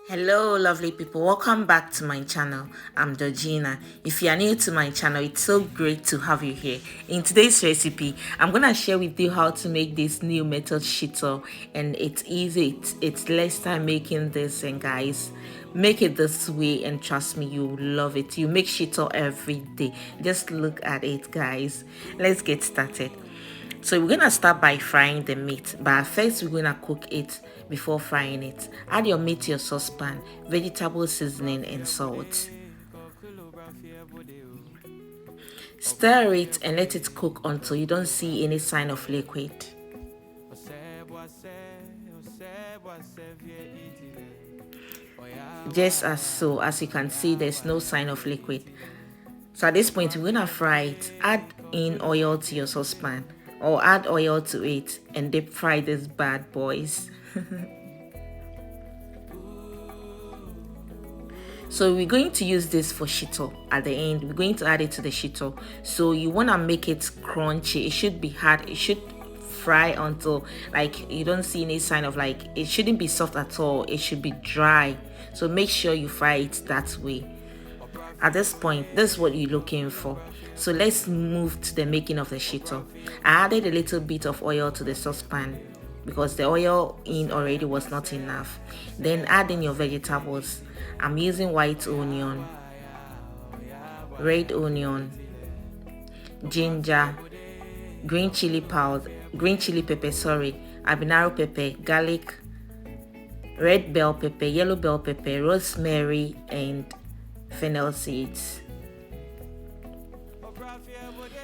Hello lovely people, welcome back to my channel. I'm Georgina. If you are new to my channel, it's so great to have you here. In today's recipe, I'm gonna share with you how to make this new method shito, and it's easy. It's less time making this, and guys, make it this way and trust me, you love it. You make shito every day. Just look at it, guys. Let's get started. So we're gonna start by frying the meat, but first we're gonna cook it before frying it. Add your meat to your saucepan, vegetable seasoning and salt. Stir it and let it cook until you don't see any sign of liquid. Just as so, as you can see, there's no sign of liquid. So at this point, we're gonna fry it. Add in oil to your saucepan, or add oil to it and deep fry these bad boys. So we're going to use this for shito at the end. We're going to add it to the shito. So you want to make it crunchy. It should be hard. It should fry until like you don't see any sign of like it shouldn't be soft at all. It should be dry. So make sure you fry it that way. At this point, this is what you're looking for. So let's move to the making of the shito. I added a little bit of oil to the saucepan because the oil in already was not enough. Then add in your vegetables. I'm using white onion, red onion, ginger, green chili pepper, habanero pepper, garlic, red bell pepper, yellow bell pepper, rosemary, and fennel seeds.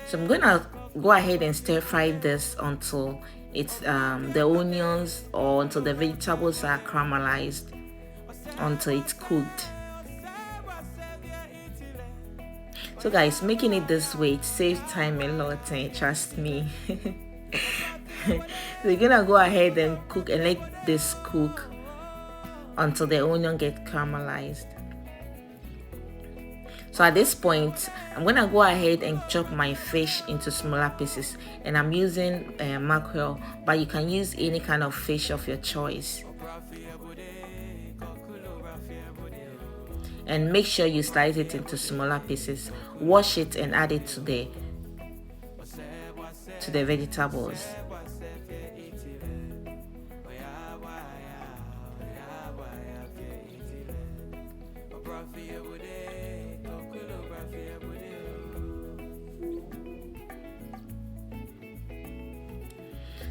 So I'm gonna go ahead and stir fry this until it's the onions or until the vegetables are caramelized, until it's cooked. So guys, making it this way, it saves time a lot, and trust me. So you're gonna go ahead and cook and let this cook until the onion get caramelized. So at this point, I'm gonna go ahead and chop my fish into smaller pieces, and I'm using mackerel, but you can use any kind of fish of your choice. And make sure you slice it into smaller pieces. Wash it and add it to the vegetables.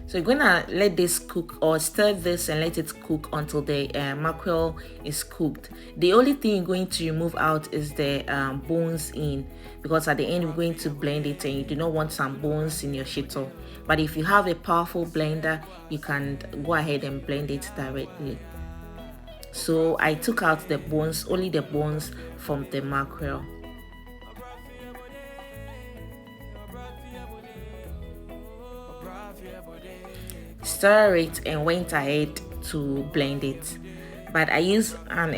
So you're gonna let this cook, or stir this and let it cook until the mackerel is cooked. The only thing you're going to remove out is the bones in, because at the end we're going to blend it and you do not want some bones in your shito. But if you have a powerful blender, you can go ahead and blend it directly. So I took out the bones, only the bones from the mackerel. Stir it and went ahead to blend it, but I use an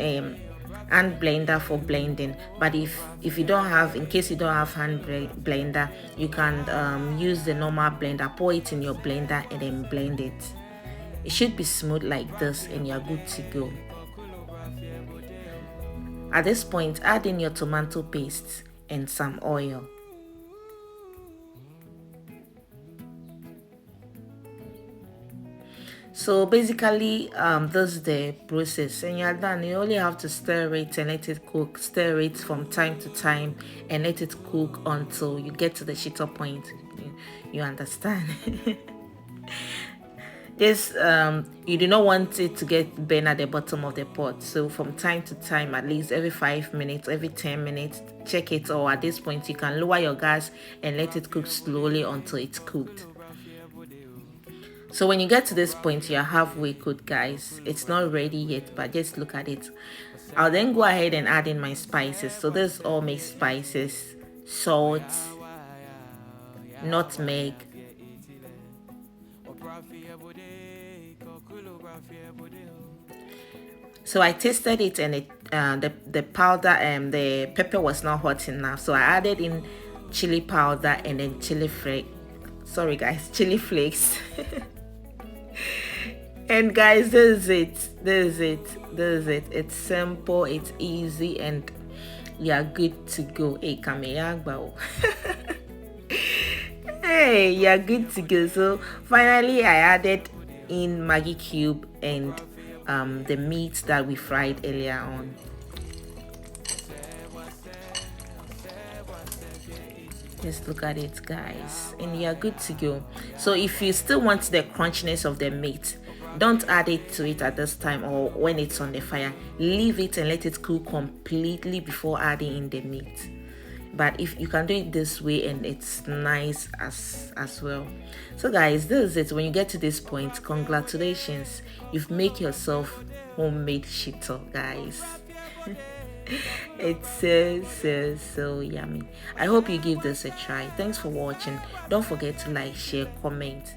hand blender for blending. But if you don't have, in case you don't have hand blender, you can use the normal blender. Pour it in your blender and then blend it. It should be smooth like this and you're good to go. At this point, add in your tomato paste and some oil. So basically, this is the process, and you're done. You only have to stir it and let it cook. Stir it from time to time and let it cook until you get to the shito point. You understand? Just you do not want it to get burned at the bottom of the pot. So from time to time, at least every 5 minutes, every 10 minutes, check it. Or at this point, you can lower your gas and let it cook slowly until it's cooked. So when you get to this point, you're halfway cooked, guys. It's not ready yet, but just look at it. I'll then go ahead and add in my spices. So this is all mixed spices: salt, nutmeg, so I tasted it, and the powder and the pepper was not hot enough. So I added in chili powder and then chili flakes. Sorry guys, chili flakes. And guys, this is it. This is it. This is it. It's simple, it's easy, and you are good to go. Hey, Kameyagba. Hey, you're good to go. So finally I added in Maggi cube and the meat that we fried earlier on. Just look at it, guys, and you're good to go. So if you still want the crunchiness of the meat, don't add it to it at this time or when it's on the fire. Leave it and let it cool completely before adding in the meat. But if you can do it this way, and it's nice as well. So guys, this is it. When you get to this point, congratulations, you've made yourself homemade shito, guys. It's so yummy. I hope you give this a try. Thanks for watching. Don't forget to like, share, comment.